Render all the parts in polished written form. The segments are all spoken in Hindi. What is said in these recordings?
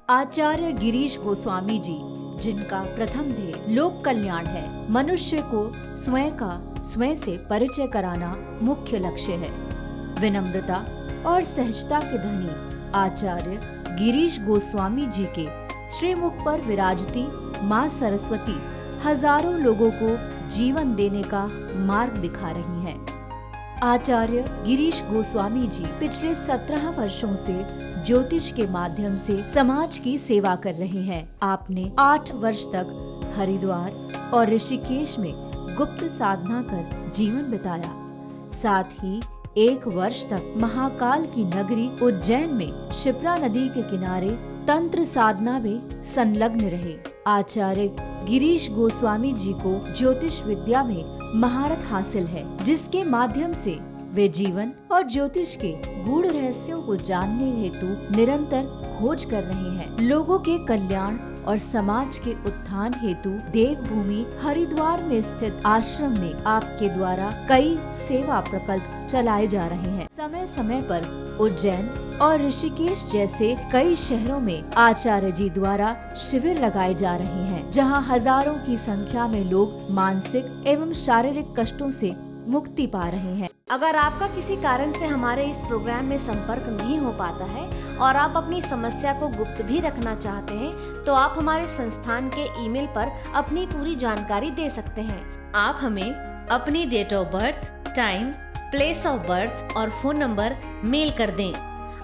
आचार्य गिरीश गोस्वामी जी, जिनका प्रथम ध्येय लोक कल्याण है, मनुष्य को स्वयं से परिचय कराना मुख्य लक्ष्य है। विनम्रता और सहजता के धनी आचार्य गिरीश गोस्वामी जी के श्रीमुख पर विराजती माँ सरस्वती हजारों लोगों को जीवन देने का मार्ग दिखा रही हैं। आचार्य गिरीश गोस्वामी जी पिछले 17 वर्षों से ज्योतिष के माध्यम से समाज की सेवा कर रहे हैं। आपने 8 वर्ष तक हरिद्वार और ऋषिकेश में गुप्त साधना कर जीवन बिताया। साथ ही 1 वर्ष तक महाकाल की नगरी उज्जैन में शिप्रा नदी के किनारे तंत्र साधना में संलग्न रहे। आचार्य गिरीश गोस्वामी जी को ज्योतिष विद्या में महारत हासिल है, जिसके माध्यम से वे जीवन और ज्योतिष के गूढ़ रहस्यों को जानने हेतु निरंतर खोज कर रहे हैं। लोगों के कल्याण और समाज के उत्थान हेतु देवभूमि हरिद्वार में स्थित आश्रम में आपके द्वारा कई सेवा प्रकल्प चलाए जा रहे हैं। समय समय पर उज्जैन और ऋषिकेश जैसे कई शहरों में आचार्य जी द्वारा शिविर लगाए जा रहे हैं, जहां हजारों की संख्या में लोग मानसिक एवं शारीरिक कष्टों से मुक्ति पा रहे हैं। अगर आपका किसी कारण से हमारे इस प्रोग्राम में संपर्क नहीं हो पाता है और आप अपनी समस्या को गुप्त भी रखना चाहते हैं, तो आप हमारे संस्थान के ईमेल पर अपनी पूरी जानकारी दे सकते हैं। आप हमें अपनी date of birth, time, place of birth और फोन नंबर मेल कर दें।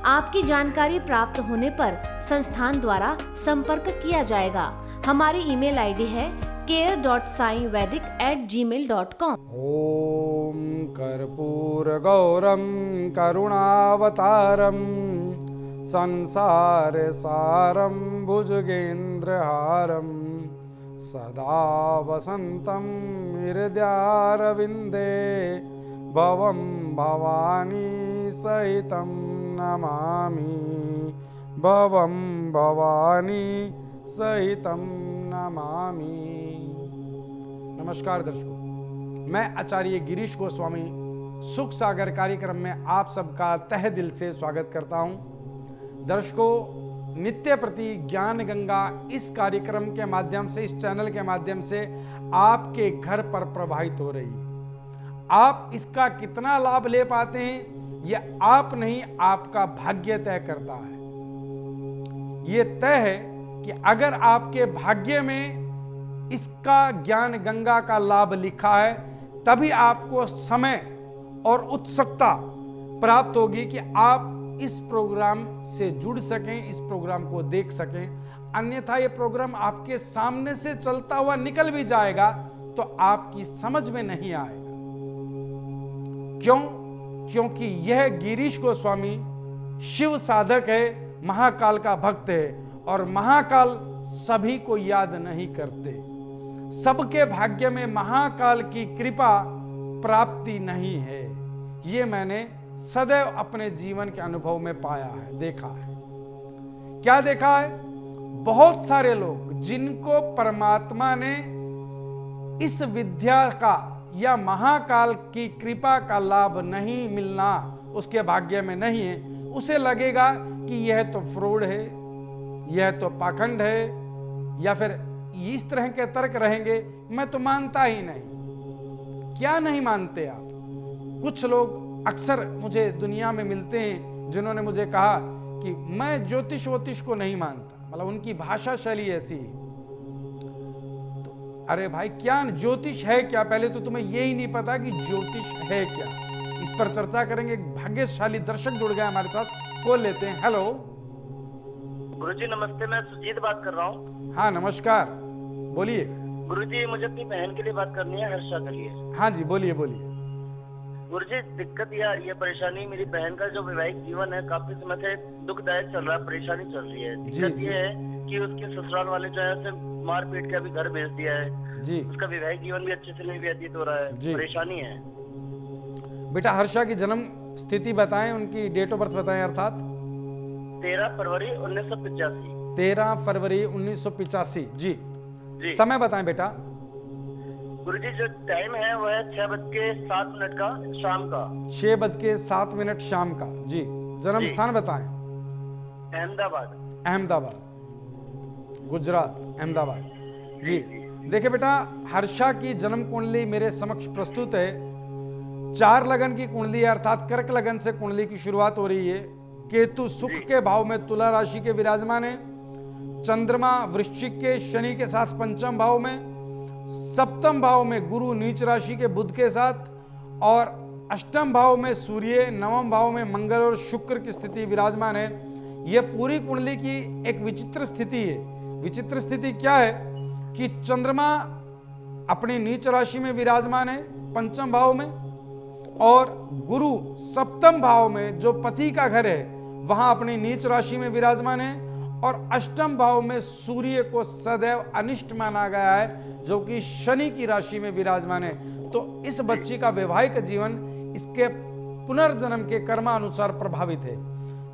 आपकी जानकारी प्राप्त होने पर संस्थान द्वारा संपर्क किया जाएगा। हमारी ईमेल आईडी है care.saivedic@gmail.com। ओम कर्पूरगौरम करुणावतारम संसार सारम भुजगेन्द्रहारम सदा वसंतम हृदयारविंदे भवम भवानी सहितं नमामि भवम भवानी सहितं नमामि। नमस्कार दर्शकों, मैं आचार्य गिरीश गोस्वामी सुख सागर कार्यक्रम में आप सबका तहे दिल से स्वागत करता हूं। दर्शकों, नित्य प्रति ज्ञान गंगा इस कार्यक्रम के माध्यम से, इस चैनल के माध्यम से आपके घर पर प्रवाहित हो रही है। आप इसका कितना लाभ ले पाते हैं, यह आप नहीं, आपका भाग्य तय करता है। यह तय है कि अगर आपके भाग्य में इसका ज्ञान गंगा का लाभ लिखा है, तभी आपको समय और उत्सुकता प्राप्त होगी कि आप इस प्रोग्राम से जुड़ सकें, इस प्रोग्राम को देख सकें। अन्यथा ये प्रोग्राम आपके सामने से चलता हुआ निकल भी जाएगा तो आपकी समझ में नहीं आएगा। क्यों? क्योंकि यह गिरीश गोस्वामी शिव साधक है, महाकाल का भक्त है, और महाकाल सभी को याद नहीं करते। सबके भाग्य में महाकाल की कृपा प्राप्ति नहीं है। ये मैंने सदैव अपने जीवन के अनुभव में पाया है, देखा है। क्या देखा है? बहुत सारे लोग जिनको परमात्मा ने इस विद्या का या महाकाल की कृपा का लाभ नहीं मिलना उसके भाग्य में नहीं है, उसे लगेगा कि यह तो फ्रॉड है, यह तो पाखंड है, या फिर इस तरह के तर्क रहेंगे, मैं तो मानता ही नहीं। क्या नहीं मानते आप? कुछ लोग अक्सर मुझे दुनिया में मिलते हैं जिन्होंने मुझे कहा कि मैं ज्योतिष वोतिष को नहीं मानता, मतलब उनकी भाषा शैली ऐसी है। तो अरे भाई, क्या ज्योतिष है क्या? पहले तो तुम्हें यही नहीं पता कि ज्योतिष है क्या। इस पर चर्चा करेंगे। एक भाग्यशाली दर्शक जुड़ गए हमारे साथ, कॉल लेते हैं। हेलो गुरुजी नमस्ते, मैं सुजीत बात कर रहा हूँ। हाँ नमस्कार, बोलिए। गुरुजी मुझे अपनी बहन के लिए बात करनी है, हर्षा के लिए। हाँ जी, बोलिए बोलिए। गुरुजी दिक्कत ये आ रही है, परेशानी, मेरी बहन का जो वैवाहिक जीवन है काफी समय से दुखदायक चल रहा है, परेशानी चल रही है। दिक्कत ये है कि उसके ससुराल वाले जो है उसे मार पीट के अभी घर भेज दिया है जी। उसका वैवाहिक जीवन भी अच्छे से नहीं व्यतीत हो रहा है, परेशानी है। बेटा, हर्षा की जन्म स्थिति बताएं, उनकी डेट ऑफ बर्थ बताएं। अर्थात 13 फरवरी 1985। 13 फरवरी 1985 जी। समय बताएं बेटा। गुरुजी जो टाइम है वह है 6:07 का शाम का। 6:07 शाम का जी। जन्म स्थान बताएं। अहमदाबाद। अहमदाबाद गुजरात, अहमदाबाद। जी देखिए बेटा, हर्षा की जन्म कुंडली मेरे समक्ष प्रस्तुत है। 4 लगन की कुंडली है, अर्थात कर्क लगन से कुंडली की शुरुआत हो रही है। केतु सुख के भाव में तुला राशि के विराजमान है। चंद्रमा वृश्चिक के शनि के साथ पंचम भाव में, सप्तम भाव में गुरु नीच राशि के बुध के साथ, और अष्टम भाव में सूर्य, नवम भाव में मंगल और शुक्र की स्थिति विराजमान है। यह पूरी कुंडली की एक विचित्र स्थिति है। विचित्र स्थिति क्या है कि चंद्रमा अपनी नीच राशि में विराजमान है पंचम भाव में, और गुरु सप्तम भाव में जो पति का घर है वहां अपनी नीच राशि में विराजमान है, और अष्टम भाव में सूर्य को सदैव अनिष्ट माना गया है जो कि शनि की राशि में विराजमान है। तो इस बच्ची का वैवाहिक जीवन इसके पुनर्जन्म के कर्मानुसार प्रभावित है।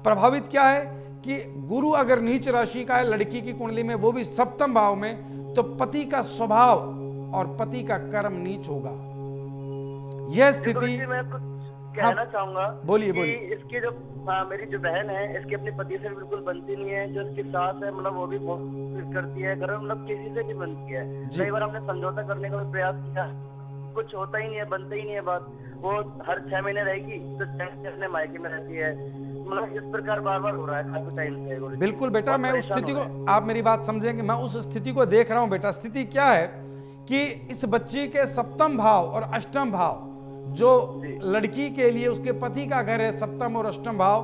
प्रभावित क्या है कि गुरु अगर नीच राशि का है लड़की की कुंडली में, वो भी सप्तम भाव में, तो पति का स्वभाव और पति का कर्म नीच होगा। यह स्थिति मैं कुछ कहना चाहूंगा। बोलिए कि बोलिए। इसकी जो मेरी जो बहन है, इसकी अपने पति से बिल्कुल बनती नहीं है। जो इसकी सास है, मतलब वो भी बहुत करती है घर में, मतलब किसी से भी बनती है। कई बार हमने समझौता करने का भी प्रयास किया, कुछ होता ही नहीं है, बनता ही नहीं है बात। वो हर 6 महीने रहेगी तो 6 महीने अपने मायके में रहती है। मतलब इस प्रकार बार बार हो रहा है काफी टाइम से। बिल्कुल बेटा, मैं उस स्थिति को, आप मेरी बात समझेंगे, मैं उस स्थिति को देख रहा हूं बेटा। स्थिति क्या है कि इस बच्ची के सप्तम भाव और अष्टम भाव, जो लड़की के लिए उसके पति का घर है सप्तम और अष्टम भाव,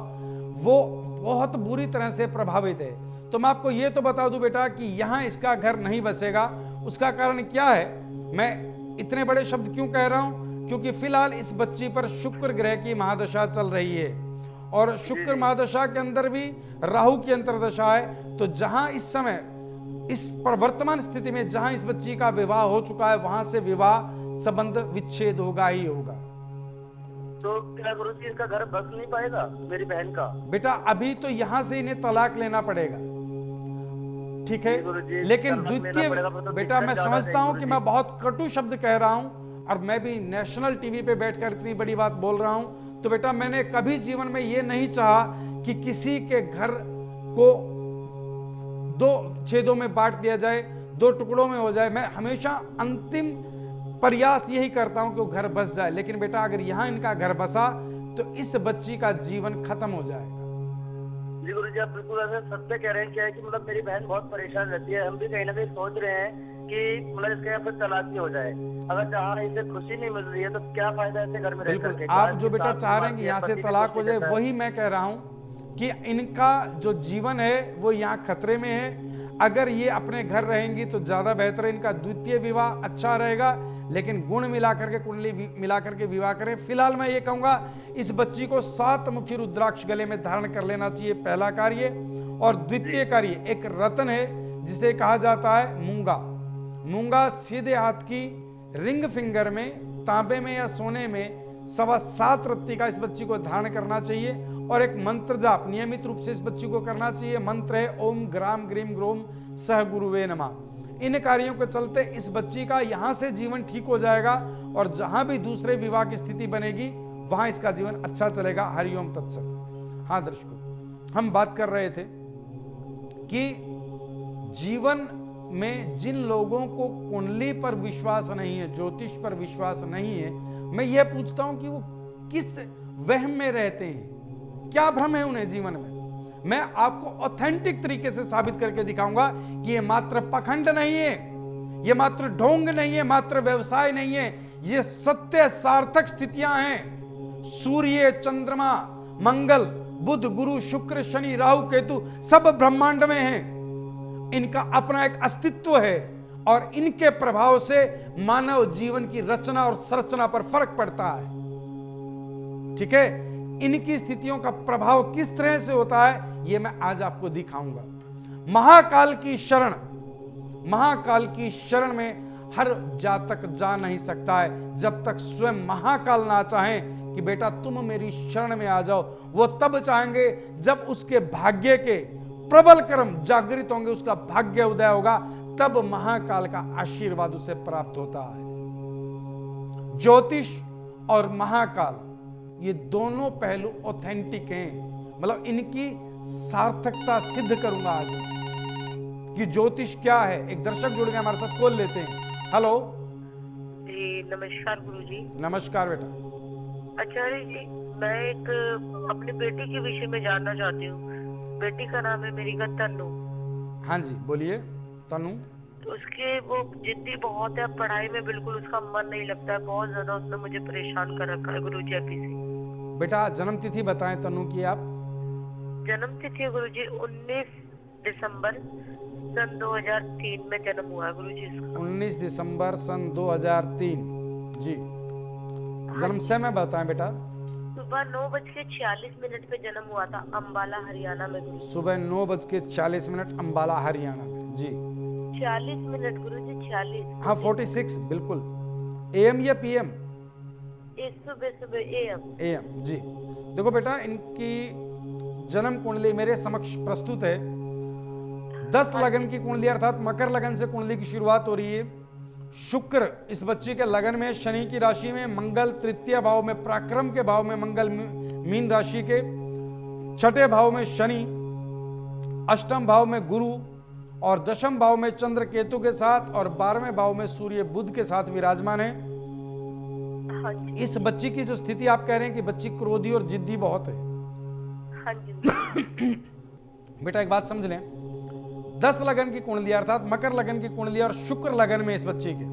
वो बहुत बुरी तरह से प्रभावित है। तो मैं आपको ये तो बता दूं बेटा कि यहां इसका घर नहीं बसेगा। उसका कारण क्या है, मैं इतने बड़े शब्द क्यों कह रहा हूं, क्योंकि फिलहाल इस बच्ची पर शुक्र ग्रह की महादशा चल रही है, और शुक्र महादशा के अंदर भी राहु की अंतर्दशा है। तो जहां इस समय इस पर वर्तमान स्थिति में जहां इस बच्ची का विवाह हो चुका है, वहां से विवाह संबंध विच्छेद होगा ही होगा। तो क्या गुरुजी इसका घर बस नहीं पाएगा मेरी बहन का? बेटा अभी तो यहां से इन्हें तलाक लेना पड़ेगा, ठीक है। लेकिन द्वितीय बेटा, मैं समझता हूं कि मैं बहुत कटु शब्द कह रहा हूं, और मैं भी नेशनल टीवी पे बैठकर इतनी बड़ी बात बोल रहा हूं। तो बेटा मैंने कभी जीवन में ये नहीं चाहा कि किसी के घर को 2 छेदों में बांट दिया जाए, 2 टुकड़ों में हो जाए। मैं हमेशा अंतिम प्रयास यही करता हूं कि वो घर बस जाए। लेकिन बेटा अगर यहां इनका घर बसा तो इस बच्ची का जीवन खत्म हो जाएगा। जी गुरुजी, आप बिल्कुल ऐसे सत्य कह रहे हैं। क्या है कि मतलब मेरी बहन बहुत परेशान रहती है। हम भी कहीं ना कहीं सोच रहे हैं कि मतलब इसके यहाँ फिर तलाक ही हो जाए। अगर जहाँ इसे खुशी नहीं मिल रही है तो क्या फायदा ऐसे घर में रह करके? आप जो बेटा चाह रहे हैं कि यहाँ से तलाक हो जाए, वही मैं कह रहा हूँ कि इनका जो जीवन है वो यहाँ खतरे में है। अगर ये अपने घर रहेंगी तो ज्यादा बेहतर है, इनका द्वितीय विवाह अच्छा रहेगा। लेकिन गुण मिलाकर के, कुंडली मिलाकर के विवाह करें। फिलहाल मैं ये कहूंगा इस बच्ची को 7 मुखी रुद्राक्ष गले में धारण कर लेना चाहिए, पहला कार्य। और द्वितीय कार्य, एक रत्न है जिसे कहा जाता है मूंगा। मूंगा सीधे हाथ की रिंग फिंगर में, तांबे में या सोने में 7.25 रत्ती का इस बच्ची को धारण करना चाहिए। और एक मंत्र जाप नियमित रूप से इस बच्ची को करना चाहिए। मंत्र है ओम ग्राम ग्रीम ग्रोम सह गुरुवे नमः। इन कार्यों के चलते इस बच्ची का यहां से जीवन ठीक हो जाएगा, और जहां भी दूसरे विवाह की स्थिति बनेगी वहां इसका जीवन अच्छा चलेगा। हरिओम तत्सत। हाँ दर्शकों, हम बात कर रहे थे कि जीवन में जिन लोगों को कुंडली पर विश्वास नहीं है, ज्योतिष पर विश्वास नहीं है, मैं यह पूछता हूं कि वो किस वहम में रहते हैं, क्या भ्रम है उन्हें जीवन में। मैं आपको ऑथेंटिक तरीके से साबित करके दिखाऊंगा कि ये मात्र पखंड नहीं है, ये मात्र ढोंग नहीं है, मात्र व्यवसाय नहीं है, ये सत्य सार्थक स्थितियां हैं। सूर्य, चंद्रमा, मंगल, बुध, गुरु, शुक्र, शनि, राहु, केतु सब ब्रह्मांड में हैं। इनका अपना एक अस्तित्व है, और इनके प्रभाव से मानव जीवन की रचना और संरचना पर फर्क पड़ता है। ठीक है, इनकी स्थितियों का प्रभाव किस तरह से होता है यह मैं आज आपको दिखाऊंगा। महाकाल की शरण, महाकाल की शरण में हर जातक जा नहीं सकता है जब तक स्वयं महाकाल ना चाहें कि बेटा तुम मेरी शरण में आ जाओ। वो तब चाहेंगे जब उसके भाग्य के प्रबल कर्म जागृत होंगे, उसका भाग्य उदय होगा, तब महाकाल का आशीर्वाद उसे प्राप्त होता है। ज्योतिष और महाकाल ये दोनों पहलू ऑथेंटिक हैं, मतलब इनकी सार्थकता सिद्ध करूंगा आज। कि ज्योतिष क्या है। एक दर्शक जुड़ गए हमारे साथ, कॉल लेते हैं। हेलो जी नमस्कार गुरुजी। नमस्कार बेटा। आचार्य जी, मैं एक अपनी बेटी के विषय में जानना चाहती हूँ। बेटी का नाम है मेरी का तन्नू। हाँ जी बोलिए। तनु, तो उसके वो जिद्दी बहुत है, पढ़ाई में बिल्कुल उसका मन नहीं लगता है, बहुत ज्यादा उसने मुझे परेशान कर रखा है गुरुजी अभी से। बेटा जन्म तिथि बताएं तनु की आप। जन्म तिथि है गुरुजी 19 दिसंबर सन 2003 में जन्म हुआ है गुरुजी इसका। 19 दिसंबर सन 2003 जी। जन्म समय बताएं बेटा। सुबह 9:46 पे जन्म हुआ था, अम्बाला हरियाणा में गुरुजी। सुबह 9:40 अम्बाला हरियाणा में जी। 40 मिनट गुरुजी, 40। हाँ 46 बिल्कुल। एएम या पीएम? सुबह एएम। एएम जी। देखो बेटा, इनकी जन्म कुंडली मेरे समक्ष प्रस्तुत है। 10 लगन की कुंडली अर्थात मकर लगन से कुंडली की शुरुआत हो रही है। शुक्र इस बच्ची के लगन में, शनि की राशि में, मंगल तृतीय भाव में, पराक्रम के भाव में मंगल मीन राशि के, छठे भाव में शनि, अष्टम भाव में गुरु और दशम भाव में चंद्र केतु के साथ और 12वें भाव में सूर्य बुध के साथ विराजमान है। हाँ जी। इस बच्ची की जो स्थिति आप कह रहे हैं कि बच्ची क्रोधी और जिद्दी बहुत है। हाँ जी। बेटा एक बात समझ लें, 10 लगन की कुंडली अर्थात मकर लगन की कुंडली और शुक्र लगन में इस बच्ची के,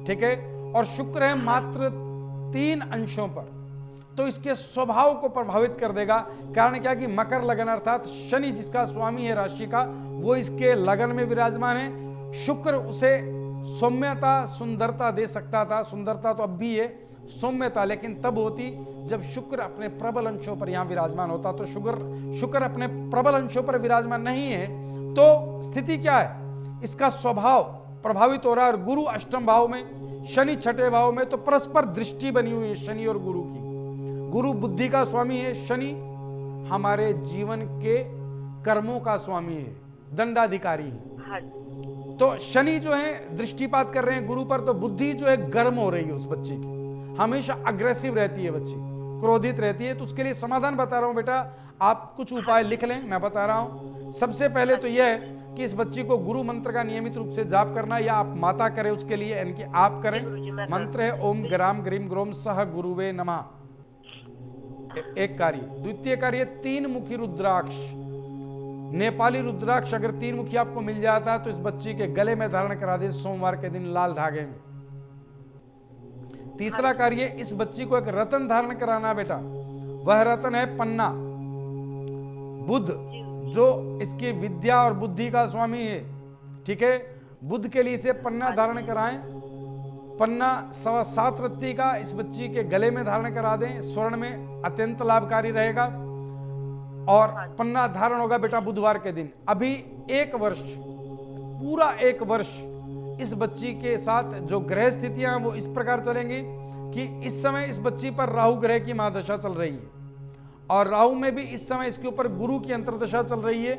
ठीक है, और शुक्र है मात्र 3 अंशों पर, तो इसके स्वभाव को प्रभावित कर देगा। कारण क्या कि मकर लगन अर्थात शनि जिसका स्वामी है राशि का, वो इसके लगन में विराजमान है। शुक्र उसे सौम्यता, सुंदरता दे सकता था। सुंदरता तो अब भी है, सौम्यता लेकिन तब होती जब शुक्र अपने प्रबल अंशों पर यहां विराजमान होता। तो शुक्र अपने प्रबल अंशों पर विराजमान नहीं है, तो स्थिति क्या है, इसका स्वभाव प्रभावित हो रहा है। और गुरु अष्टम भाव में, शनि छठे भाव में, तो परस्पर दृष्टि बनी हुई है शनि और गुरु की। गुरु बुद्धि का स्वामी है, शनि हमारे जीवन के कर्मों का स्वामी है, दंडाधिकारी है। हाँ। तो शनि जो है दृष्टिपात कर रहे हैं गुरु पर, तो बुद्धि जो है गर्म हो रही है उस बच्ची की, हमेशा अग्रेसिव रहती है बच्ची, क्रोधित रहती है। तो उसके लिए समाधान बता रहा हूं बेटा, आप कुछ उपाय लिख लें, मैं बता रहा हूं। सबसे पहले तो यह है कि इस बच्ची को गुरु मंत्र का नियमित रूप से जाप करना, या आप माता करें उसके लिए, यानी कि आप करें। मंत्र है ओम ग्राम ग्रीम ग्रोम सह गुरुवे नमः। एक कार्य। द्वितीय कार्य 3 मुखी रुद्राक्ष, नेपाली रुद्राक्ष अगर 3 मुखी आपको मिल जाता है तो इस बच्ची के गले में धारण करा दे सोमवार के दिन लाल धागे में। तीसरा कार्य, इस बच्ची को एक रतन धारण कराना बेटा। वह रतन है पन्ना। बुध जो इसकी विद्या और बुद्धि का स्वामी है, ठीक है, बुध के लिए इसे पन्ना धारण कराएं। पन्ना 7.25 रत्ती का इस बच्ची के गले में धारण करा दें, स्वर्ण में, अत्यंत लाभकारी रहेगा। और पन्ना धारण होगा बेटा बुधवार के दिन। अभी 1 वर्ष, पूरा 1 वर्ष इस बच्ची के साथ जो ग्रह स्थितियां हैं वो इस प्रकार चलेंगी कि इस समय इस बच्ची पर राहु ग्रह की महादशा चल रही है, और राहु में भी इस समय इसके ऊपर गुरु की अंतर्दशा चल रही है,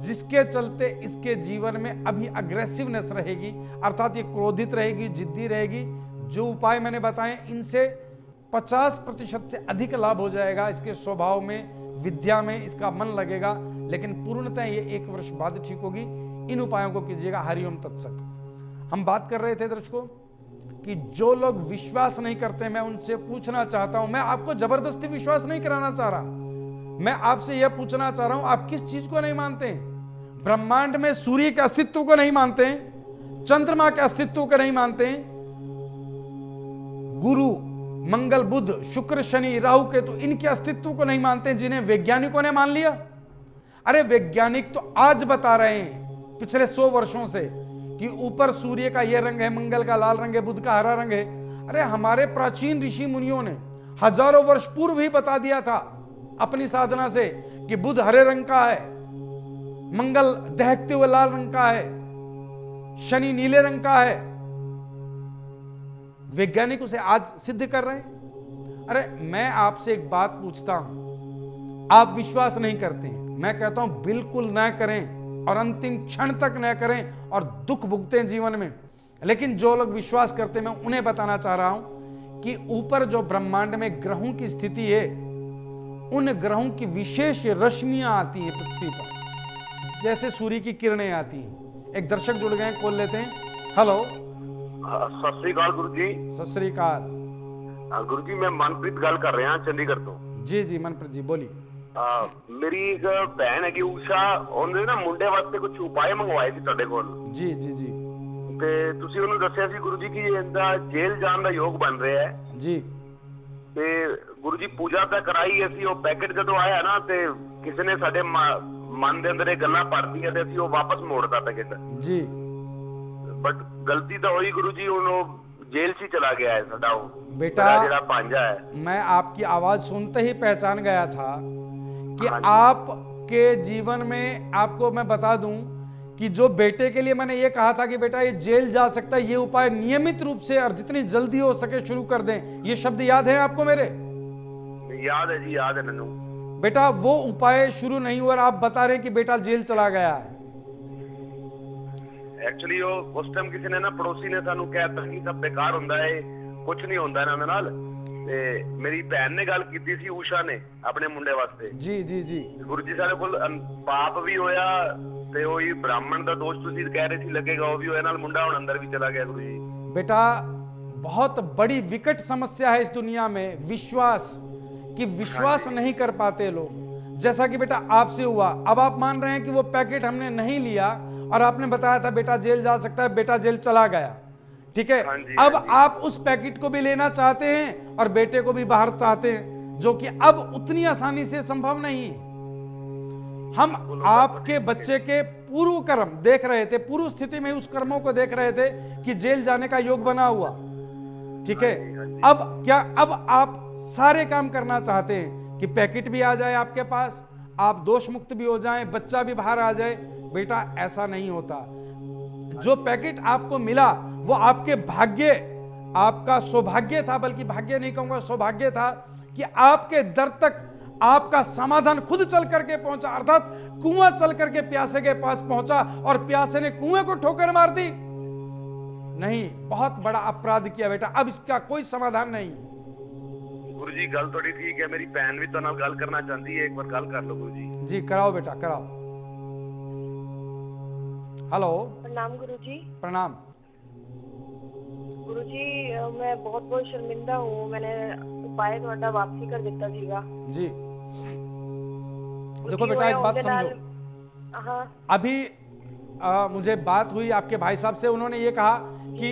जिसके चलते इसके जीवन में अभी अग्रेसिवनेस रहेगी, अर्थात ये क्रोधित रहेगी, जिद्दी रहेगी। जो उपाय मैंने बताए इनसे 50% से अधिक लाभ हो जाएगा। इसके स्वभाव में, विद्या में इसका मन लगेगा, लेकिन पूर्णतः ये 1 वर्ष बाद ठीक होगी। इन उपायों को कीजिएगा। हरिओम तत्सत। हम बात कर रहे थे दर्शकों कि जो लोग विश्वास नहीं करते, मैं उनसे पूछना चाहता हूं, मैं आपको जबरदस्ती विश्वास नहीं कराना चाह रहा, मैं आपसे यह पूछना चाह रहा हूं, आप किस चीज को नहीं मानते हैं? ब्रह्मांड में सूर्य के अस्तित्व को नहीं मानते हैं, चंद्रमा के अस्तित्व को नहीं मानते हैं, गुरु मंगल बुध शुक्र शनि राहु केतु इनके अस्तित्व को नहीं मानते, जिन्हें वैज्ञानिकों ने मान लिया। अरे वैज्ञानिक तो आज बता रहे हैं पिछले 100 वर्षों से कि ऊपर सूर्य का यह रंग है, मंगल का लाल रंग है, बुध का हरा रंग है। अरे हमारे प्राचीन ऋषि मुनियों ने हजारों वर्ष पूर्व ही बता दिया था अपनी साधना से कि बुध हरे रंग का है, मंगल दहकते हुए लाल रंग का है, शनि नीले रंग का है। वैज्ञानिक उसे आज सिद्ध कर रहे हैं। अरे मैं आपसे एक बात पूछता हूं, आप विश्वास नहीं करते हैं, मैं कहता हूं बिल्कुल ना करें और अंतिम क्षण तक न करें और दुख भुगते हैं जीवन में। लेकिन जो लोग विश्वास करते हैं, मैं उन्हें बताना चाह रहा हूं कि ऊपर जो ब्रह्मांड में ग्रहों की स्थिति है, उन ग्रहों की विशेष रश्मियां आती हैं पृथ्वी पर, जैसे सूर्य की किरणें आती हैं। एक दर्शक जुड़ गए हैं, कॉल लेते हैं। हेलो। सत श्री अकाल गुरु जी। सत श्री अकाल। गुरु जी मैं मनप्रीत गल कर रहा चंडीगढ़ तो। जी जी मनप्रीत जी बोलिए। मेरी एक भैन है ਊਸ਼ਾ, ਉਹਨੇ ਨਾ ਮੁੰਡੇ ਵਾਸਤੇ ਕੁਝ ਉਪਾਅ ਮੰਗਵਾਏ ਸੀ ਤੁਹਾਡੇ ਕੋਲ। ਜੀ ਜੀ ਜੀ। ਤੇ ਤੁਸੀਂ ਉਹਨੂੰ ਦੱਸਿਆ ਸੀ ਗੁਰੂ ਜੀ ਕਿ ਇਹਦਾ ਜੇਲ੍ਹ ਜਾਣ ਦਾ ਯੋਗ ਬਣ ਰਿਹਾ ਹੈ ਜੀ। ਤੇ ਗੁਰੂ ਜੀ ਪੂਜਾ ਤਾਂ ਕਰਾਈ ਅਸੀਂ, ਉਹ ਪੈਕੇਟ ਜਦੋਂ ਆਇਆ ਨਾ ਤੇ ਕਿਸੇ ਨੇ ਸਾਡੇ ਮਨ ਦੇ ਅੰਦਰ ਇਹ ਗੱਲਾਂ ਪੜਦੀਆਂ ਤੇ ਅਸੀਂ ਉਹ ਵਾਪਸ ਮੋੜਤਾ ਪੈਕੇਟ ਜੀ। ਬਟ ਗਲਤੀ ਤਾਂ ਹੋਈ ਗੁਰੂ ਜੀ, ਹੁਣ ਉਹ जेल से चला गया है साडा वो बेटा। जरा पांजा है। मैं आपकी आवाज सुनते ही पहचान गया था कि आपके जीवन में, आपको मैं बता दूं कि जो बेटे के लिए मैंने ये कहा था कि बेटा ये जेल जा सकता है, ये उपाय नियमित रूप से और जितनी जल्दी हो सके शुरू कर दें, ये शब्द याद है आपको मेरे? याद है जी, याद है मैनू। बेटा वो उपाय शुरू नहीं हुआ और आप बता रहे हैं कि बेटा जेल चला गया है। एक्चुअली उस टाइम किसी ने ना पड़ोसी ने सानू कहता कि सब बेकार होंदा है, कुछ नहीं होंदा इन्हां दे नाल। ते मेरी भैन ने गल कीती सी ਊਸ਼ਾ ने अपने मुंडे वास्ते। जी जी जी। गुरु जी साडे कोल पाप भी होया ते ओही ब्राह्मण दा दोष तुसीं कह रहे सी लगेगा, वो भी होया, नाल मुंडा हुण अंदर भी चला गया। गुरु जी बेटा बहुत बड़ी विकट समस्या है इस दुनिया में, विश्वास, कि विश्वास नहीं कर पाते लोग। जैसा कि बेटा आपसे हुआ, अब आप मान रहे हैं कि वो पैकेट हमने नहीं लिया और आपने बताया था बेटा जेल जा सकता है, बेटा जेल चला गया, ठीक है। अब आप उस पैकेट को भी लेना चाहते हैं और बेटे को भी बाहर चाहते हैं, जो कि अब उतनी आसानी से संभव नहीं है। हम आपके बच्चे के पूर्व कर्म देख रहे थे, पूर्व स्थिति में उस कर्मों को देख रहे थे कि जेल जाने का योग बना हुआ, ठीक है। अब क्या, अब आप सारे काम करना चाहते हैं कि पैकेट भी आ जाए आपके पास, आप दोष मुक्त भी हो जाएं, बच्चा भी बाहर आ जाए। बेटा ऐसा नहीं होता। जो पैकेट आपको मिला वो आपके भाग्य, आपका सौभाग्य था, बल्कि भाग्य नहीं कहूंगा, सौभाग्य था कि आपके दर तक आपका समाधान खुद चल करके पहुंचा, अर्थात कुआं चल करके प्यासे के पास पहुंचा और प्यासे ने कुएं को ठोकर मार दी। नहीं, बहुत बड़ा अपराध किया बेटा, अब इसका कोई समाधान नहीं। गुरु जी गल थोड़ी ठीक है, मेरी भैन भी तो नाल गल करना चाहती है, एक बार गल कर लो गुरु जी। जी कराओ बेटा कराओ। हेलो। प्रणाम गुरु जी। प्रणाम। गुरु जी मैं बहुत बहुत शर्मिंदा हूँ, मैंने उपाय थोड़ा वापसी कर दिता सीगा जी। देखो बेटा एक बात समझो। हाँ। अभी मुझे बात हुई आपके भाई साहब से, उन्होंने ये कहा कि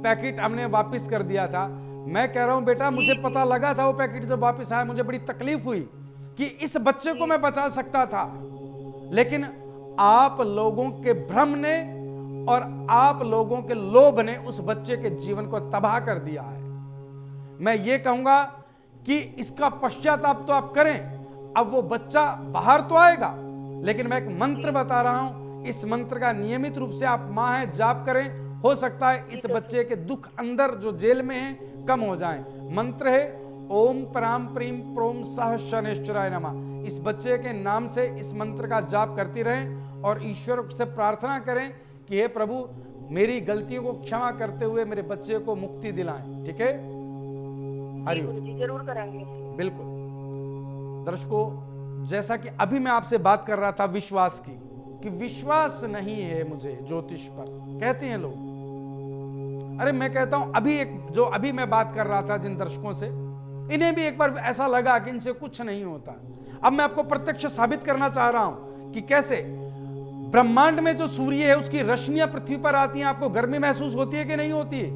पैकेट हमने वापस कर दिया था। मैं कह रहा हूं बेटा मुझे पता लगा था वो पैकेट जब वापस आया, मुझे बड़ी तकलीफ हुई कि इस बच्चे को मैं बचा सकता था, लेकिन आप लोगों के भ्रम ने और आप लोगों के लोभ ने उस बच्चे के जीवन को तबाह कर दिया है। मैं ये कहूंगा कि इसका पश्चाताप तो आप करें, अब वो बच्चा बाहर तो आएगा, लेकिन मैं एक मंत्र बता रहा हूं, इस मंत्र का नियमित रूप से आप मां हैं जाप करें, हो सकता है इस बच्चे के दुख अंदर जो जेल में है कम हो जाएं। मंत्र है ओम पराम प्रीम प्रोम सह शनेश्वराय नमः। इस बच्चे के नाम से इस मंत्र का जाप करती रहें और ईश्वर से प्रार्थना करें कि हे प्रभु मेरी गलतियों को क्षमा करते हुए मेरे बच्चे को मुक्ति दिलाएं, ठीक है। हरि ओम। जरूर करेंगे। बिल्कुल। दर्शकों, जैसा कि अभी मैं आपसे बात कर रहा था विश्वास की, कि विश्वास नहीं है मुझे ज्योतिष पर, कहते हैं लोग। अरे मैं कहता हूं अभी मैं बात कर रहा था जिन दर्शकों से, इन्हें भी एक बार ऐसा लगा कि इनसे कुछ नहीं होता। अब मैं आपको प्रत्यक्ष साबित करना चाह रहा हूं कि कैसे ब्रह्मांड में जो सूर्य है उसकी रश्मियां पृथ्वी पर आती हैं, आपको गर्मी महसूस होती है कि नहीं होती है?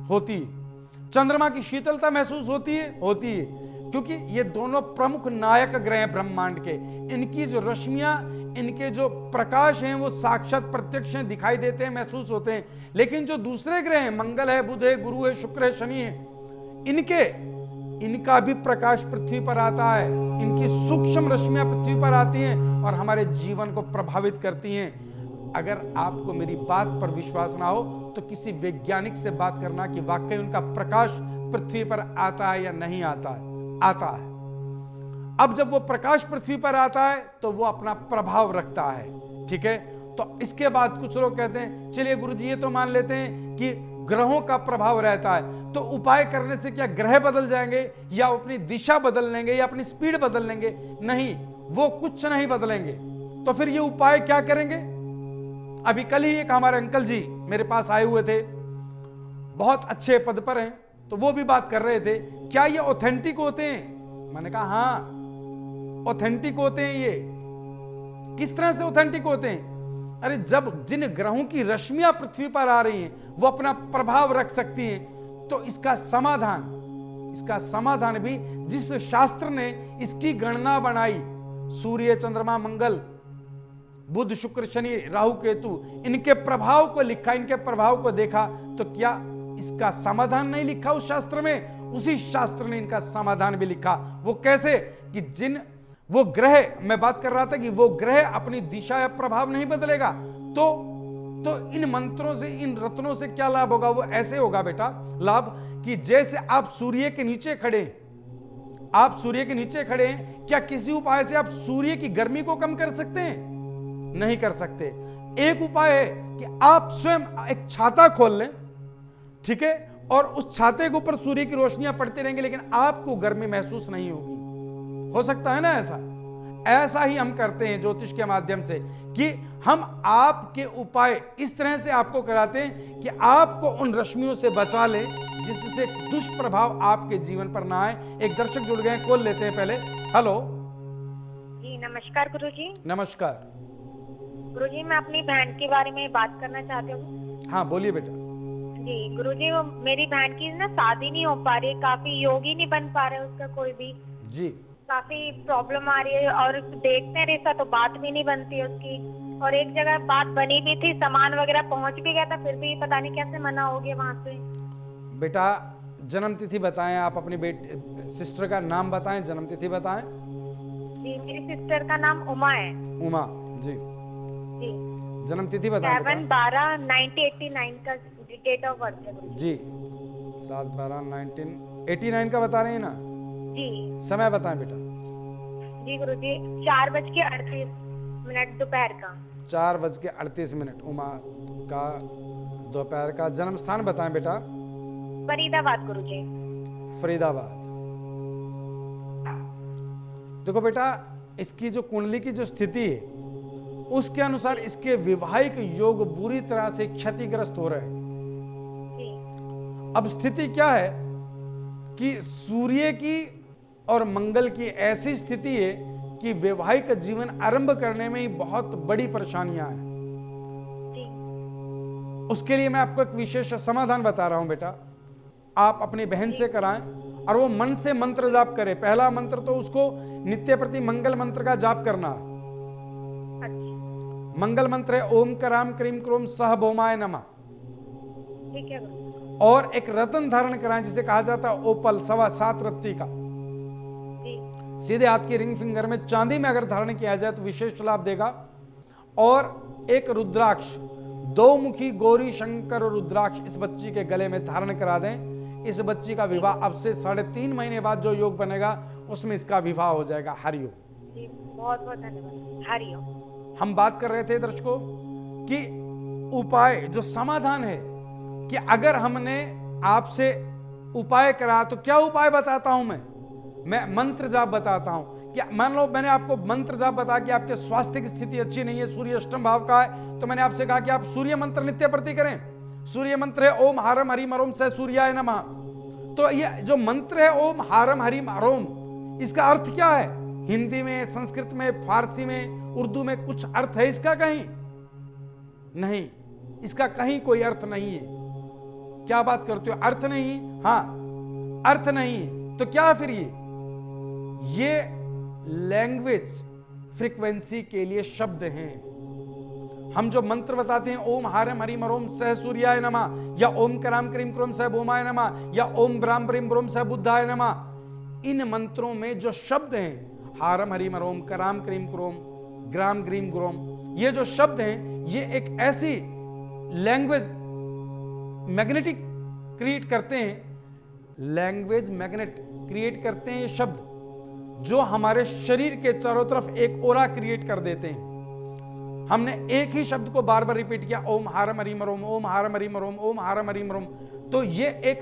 होती है। चंद्रमा की शीतलता महसूस होती है? होती है, क्योंकि ये दोनों प्रमुख नायक ग्रह हैं ब्रह्मांड के। इनकी जो रश्मियां, इनके जो प्रकाश हैं वो साक्षात प्रत्यक्ष हैं, दिखाई देते हैं, महसूस होते हैं। लेकिन जो दूसरे ग्रह हैं, मंगल है, बुध है, गुरु है, शुक्र है, शनि है, इनका भी प्रकाश पृथ्वी पर आता है, इनकी सूक्ष्म रश्मियां पृथ्वी पर आती हैं और हमारे जीवन को प्रभावित करती हैं। अगर आपको मेरी बात पर विश्वास ना हो तो किसी वैज्ञानिक से बात करना कि वाकई उनका प्रकाश पृथ्वी पर आता है या नहीं आता है। आता है। अब जब वो प्रकाश पृथ्वी पर आता है तो वो अपना प्रभाव रखता है, ठीक है। तो इसके बाद कुछ लोग कहते हैं चलिए गुरुजी ये तो मान लेते हैं कि ग्रहों का प्रभाव रहता है, तो उपाय करने से क्या ग्रह बदल जाएंगे या अपनी दिशा बदल लेंगे या अपनी स्पीड बदल लेंगे? नहीं, वो कुछ नहीं बदलेंगे। तो फिर ये उपाय क्या करेंगे? अभी कल ही एक हमारे अंकल जी मेरे पास आए हुए थे, बहुत अच्छे पद पर हैं, तो वो भी बात कर रहे थे, क्या ये ऑथेंटिक होते हैं? मैंने कहा हाँ ऑथेंटिक होते हैं। ये किस तरह से ऑथेंटिक होते हैं? अरे जब जिन ग्रहों की रश्मियां पृथ्वी पर आ रही हैं वो अपना प्रभाव रख सकती हैं, तो इसका समाधान भी जिस शास्त्र ने इसकी गणना बनाई, सूर्य चंद्रमा मंगल बुध शुक्र शनि राहु केतु, इनके प्रभाव को लिखा, इनके प्रभाव को देखा, तो क्या इसका समाधान नहीं लिखा उस शास्त्र में? उसी शास्त्र ने इनका समाधान भी लिखा। वो कैसे कि वो ग्रह, मैं बात कर रहा था कि वो ग्रह अपनी दिशा या प्रभाव नहीं बदलेगा, तो इन मंत्रों से, इन रत्नों से क्या लाभ होगा? वो ऐसे होगा बेटा लाभ कि जैसे आप सूर्य के नीचे खड़े हैं, क्या किसी उपाय से आप सूर्य की गर्मी को कम कर सकते हैं? नहीं कर सकते। एक उपाय है कि आप स्वयं एक छाता खोल लें, ठीक है, और उस छाते के ऊपर सूर्य की रोशनियां पड़ती रहेंगी, लेकिन आपको गर्मी महसूस नहीं होगी। हो सकता है ना ऐसा ही हम करते हैं ज्योतिष के माध्यम से, कि हम आपके उपाय इस तरह से आपको कराते हैं कि आपको उन रश्मियों से बचा लें जिससे दुष्प्रभाव आपके जीवन पर ना आए। एक दर्शक जुड़ गए, कॉल लेते हैं पहले। हेलो जी नमस्कार गुरुजी। नमस्कार। गुरुजी मैं अपनी बहन के बारे में बात करना चाहती हूँ। हाँ बोलिए बेटा। जी गुरुजी, वो मेरी बहन की ना शादी नहीं हो पा रही है, काफी योग ही नहीं बन पा रहा है उसका कोई भी। जी। काफी प्रॉब्लम आ रही है, और देखते हैं रिश्ता तो बात भी नहीं बनती है उसकी। और एक जगह बात बनी भी थी, सामान वगैरह पहुंच भी गया था, फिर भी पता नहीं कैसे मना हो गया वहाँ से। बेटा जन्म तिथि बताएं, आप अपनी सिस्टर का नाम बताएं, जन्म तिथि बताएं। जी मेरी सिस्टर का नाम उमा है। उमा जी। जी जन्म तिथि बताएं। 7/12/1989 का डेट ऑफ बर्थ है जी। 7/12/1989 का बता रहे हैं ना जी। समय बताएं बेटा। जी गुरुजी 4:38 दोपहर का। 4:38 उमा का दोपहर का। जन्म स्थान बताएं बेटा। फरीदाबाद गुरुजी। फरीदाबाद। देखो बेटा, इसकी जो कुंडली की जो स्थिति है उसके अनुसार इसके विवाहिक योग बुरी तरह से क्षतिग्रस्त हो रहे हैं। अब स्थिति क्या है कि सूर्य की और मंगल की ऐसी स्थिति है कि वैवाहिक जीवन आरंभ करने में ही बहुत बड़ी परेशानियां हैं। उसके लिए मैं आपको एक विशेष समाधान बता रहा हूं बेटा। आप अपनी बहन से कराएं और वो मन से मंत्र जाप करे। पहला मंत्र तो उसको नित्य प्रति मंगल मंत्र का जाप करना है। मंगल मंत्र है ओम कराम क्रीम क्रोम सह भौमाय नमः। ठीक है। और एक रत्न धारण कराएं जिसे कहा जाता है ओपल 7.25 रत्ती का। सीधे हाथ की रिंग फिंगर में चांदी में अगर धारण किया जाए तो विशेष लाभ देगा। और एक रुद्राक्ष, 2 मुखी गौरी शंकर और रुद्राक्ष इस बच्ची के गले में धारण करा दें। इस बच्ची का विवाह अब से 3.5 महीने बाद जो योग बनेगा उसमें इसका विवाह हो जाएगा। हरिओम। बहुत बहुत धन्यवाद। हरिओम। हम बात कर रहे थे दर्शकों कि उपाय जो समाधान है कि अगर हमने आपसे उपाय करा तो क्या उपाय बताता हूं मैं मंत्र जाप बताता हूं। कि मान लो मैंने आपको मंत्र जाप बता कि आपके स्वास्थ्य की स्थिति अच्छी नहीं है, सूर्य अष्टम भाव का है, तो मैंने आपसे कहा कि आप सूर्य मंत्र नित्य प्रति करें। सूर्य मंत्र है ओम हारम हरिम हरोम सह सूर्याय नमः। तो ये जो मंत्र है ओम हारम हरिम हरोम, इसका अर्थ क्या है? हिंदी में, संस्कृत में, फारसी में, उर्दू में कुछ अर्थ है इसका? कहीं नहीं, इसका कहीं कोई अर्थ नहीं है। क्या बात करते हो? अर्थ नहीं? हाँ अर्थ नहीं तो क्या फिर? ये लैंग्वेज फ्रीक्वेंसी के लिए शब्द हैं। हम जो मंत्र बताते हैं ओम हारम हरिम हरोम सह सूर्याय नमः, या ओम कराम क्रीम क्रोम सह भौमाय नमः, या ओम ब्राम ब्रीम ब्रोम सह बुद्धाय नमः, इन मंत्रों में जो शब्द हैं हारम हरिम हरोम कराम क्रीम क्रोम ग्राम ग्रीम ग्रोम, ये जो शब्द हैं ये एक ऐसी लैंग्वेज मैग्नेटिक क्रिएट करते हैं, लैंग्वेज मैग्नेट क्रिएट करते हैं ये शब्द जो हमारे शरीर के चारों तरफ एक ओरा क्रिएट कर देते हैं। हमने एक ही शब्द को बार बार रिपीट किया ओम हारम हरिम हरोम, ओम हारम हरिम हरोम, ओम हारम हरिम हरोम, तो ये एक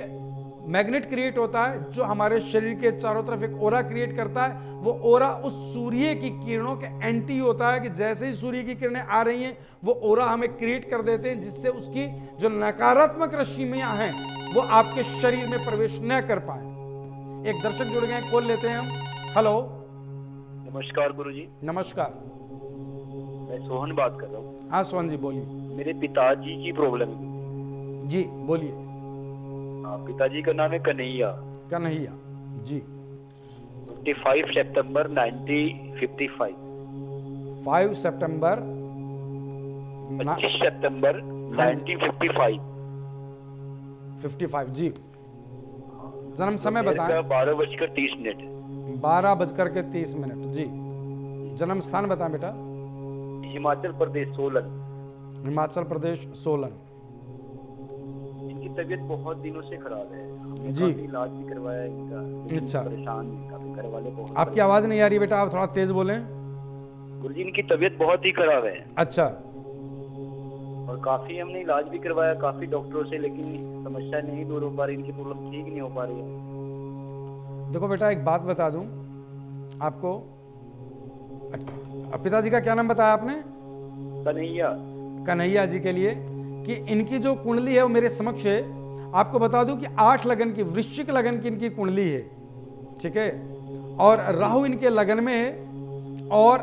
मैग्नेट क्रिएट होता है जो हमारे शरीर के चारों तरफ एक ओरा क्रिएट करता है। वो ओरा उस सूर्य की किरणों के एंटी होता है कि जैसे ही सूर्य की किरणें आ रही हैं वो ओरा हमें क्रिएट कर देते हैं, जिससे उसकी जो नकारात्मक रश्मियां हैं वो आपके शरीर में प्रवेश न कर पाए। एक दर्शक जुड़ गए, कॉल लेते हैं हम। हेलो, नमस्कार गुरुजी। नमस्कार। मैं सोहन बात कर रहा हूँ। हाँ सोहन जी बोलिए। मेरे पिताजी की प्रॉब्लम है। जी बोलिए। पिताजी का नाम है कन्हैया। कन्हैया जी। 25 सितंबर 1955। 5 सितंबर 25 सितंबर 1955। 55 जी। जन्म समय बताएं। 12:30। 12:30 जी। जन्म स्थान बताएं बेटा। हिमाचल प्रदेश सोलन। हिमाचल प्रदेश सोलन। इनकी तबीयत बहुत दिनों से खराब है। हमने जी। काफी इलाज भी करवाया इनका, लेकिन अच्छा। परेशान हैं, काफी घर वाले बहुत। आपकी आवाज नहीं आ रही बेटा, आप थोड़ा तेज बोलें। गुरुजी इनकी तबीयत बहुत ही खराब है अच्छा। और काफी हमने इलाज भी करवाया काफी डॉक्टरों से, लेकिन समस्या नहीं दूर हो पा रही, इनकी प्रॉब्लम ठीक नहीं हो पा रही है। देखो बेटा एक बात बता दूं आपको, पिताजी का क्या नाम बताया आपने? कन्हैया। कन्हैया जी के लिए कि इनकी जो कुंडली है वो मेरे समक्ष है। आपको बता दूं कि 8 लगन की, वृश्चिक लगन की इनकी कुंडली है, ठीक है। और राहु इनके लगन में है और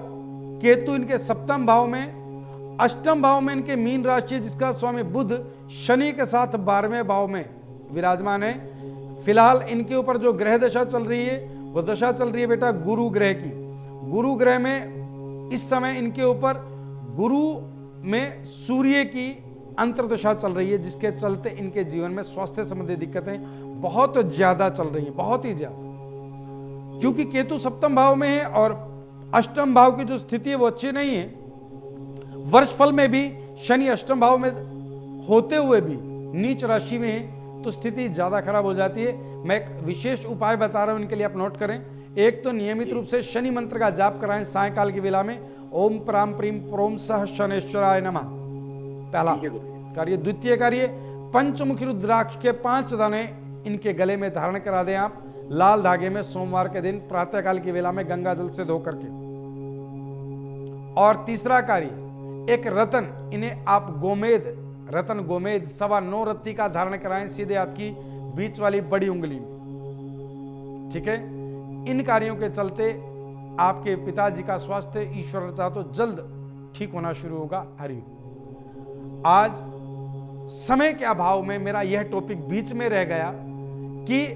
केतु इनके 7वें भाव में, 8वें भाव में इनके मीन राशि है जिसका स्वामी बुध शनि के साथ 12वें भाव में विराजमान है। फिलहाल इनके ऊपर जो ग्रह दशा चल रही है वो दशा चल रही है बेटा गुरु ग्रह की। गुरु ग्रह में इस समय इनके ऊपर गुरु में सूर्य की अंतर्दशा चल रही है, जिसके चलते इनके जीवन में स्वास्थ्य संबंधी दिक्कतें बहुत ज्यादा चल रही हैं, बहुत ही ज्यादा। क्योंकि केतु 7वें भाव में है और 8वें भाव की जो स्थिति है वो अच्छी नहीं है। वर्षफल में भी शनि 8वें भाव में होते हुए भी नीच राशि में है, तो स्थिति ज्यादा खराब हो जाती है। मैं एक विशेष उपाय बता रहा हूं, इनके लिए आप नोट करें। एक तो नियमित रूप से शनि मंत्र का जाप कराएं सायकाल की वेला में। ओम प्राम प्रीम प्रोम सह शनेश्वराय नमः, पहला कार्य। द्वितीय कार्य, पंचमुखी रुद्राक्ष के 5 दाने इनके गले में धारण करा दें आप, लाल धागे में, सोमवार के दिन प्रातःकाल की वेला में गंगा जल से धो करके। और तीसरा कार्य, एक रतन इन्हें आप गोमेद, रतन गोमेद 9.25 रत्ती का धारण कराएं सीधे हाथ की बीच वाली बड़ी उंगली में, ठीक है। इन कार्यों के चलते आपके पिताजी का स्वास्थ्य ईश्वर चाहे तो जल्द ठीक होना शुरू होगा। हरिओम। आज समय के अभाव में मेरा यह टॉपिक बीच में रह गया कि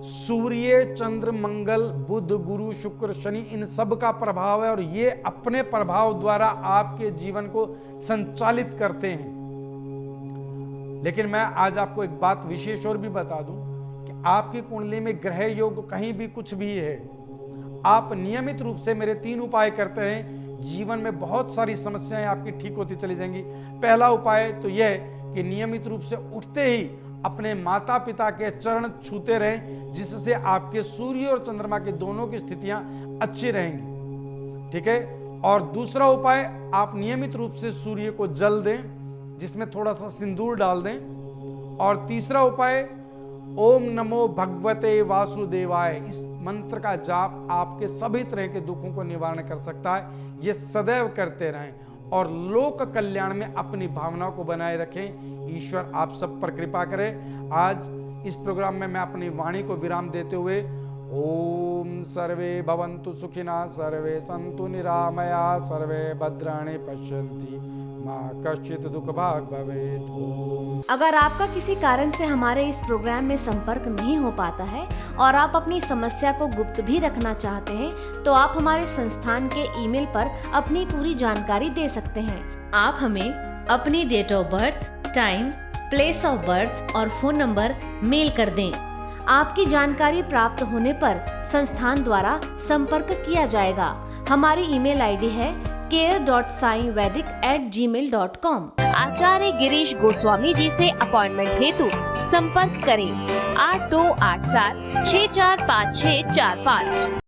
सूर्य, चंद्र, मंगल, बुध, गुरु, शुक्र, शनि, इन सब का प्रभाव है और ये अपने प्रभाव द्वारा आपके जीवन को संचालित करते हैं। लेकिन मैं आज आपको एक बात विशेष और भी बता दूं कि आपकी कुंडली में ग्रह योग कहीं भी कुछ भी है, आप नियमित रूप से मेरे 3 उपाय करते रहें, जीवन में बहुत सारी समस्याएं आपकी ठीक होती चली जाएंगी। पहला उपाय तो यह है कि नियमित रूप से उठते ही अपने माता पिता के चरण छूते रहें, जिससे आपके सूर्य और चंद्रमा के दोनों की स्थितियां अच्छी रहेंगी, ठीक है। और दूसरा उपाय, आप नियमित रूप से सूर्य को जल दें जिसमें थोड़ा सा सिंदूर डाल दें। और तीसरा उपाय, ओम नमो भगवते वासुदेवाय, इस मंत्र का जाप आपके सभी तरह के दुखों को निवारण कर सकता है। ये सदैव करते रहें और लोक कल्याण में अपनी भावनाओं को बनाए रखें। ईश्वर आप सब पर कृपा करे। आज इस प्रोग्राम में मैं अपनी वाणी को विराम देते हुए ओम सर्वे भवन्तु सुखिनः, सर्वे सन्तु निरामया, सर्वे भद्राणि पश्यन्ति मां कश्चित् दुःख भाग् भवेत्। ओम। अगर आपका किसी कारण से हमारे इस प्रोग्राम में संपर्क नहीं हो पाता है और आप अपनी समस्या को गुप्त भी रखना चाहते हैं, तो आप हमारे संस्थान के ईमेल पर अपनी पूरी जानकारी दे सकते हैं। आप हमें अपनी date of birth, time, place of birth और फोन नंबर मेल कर दें। आपकी जानकारी प्राप्त होने पर संस्थान द्वारा संपर्क किया जाएगा। हमारी ईमेल आईडी है care.saivedic@gmail.com। आचार्य गिरीश गोस्वामी जी से अपॉइंटमेंट हेतु संपर्क करें 8287 645645।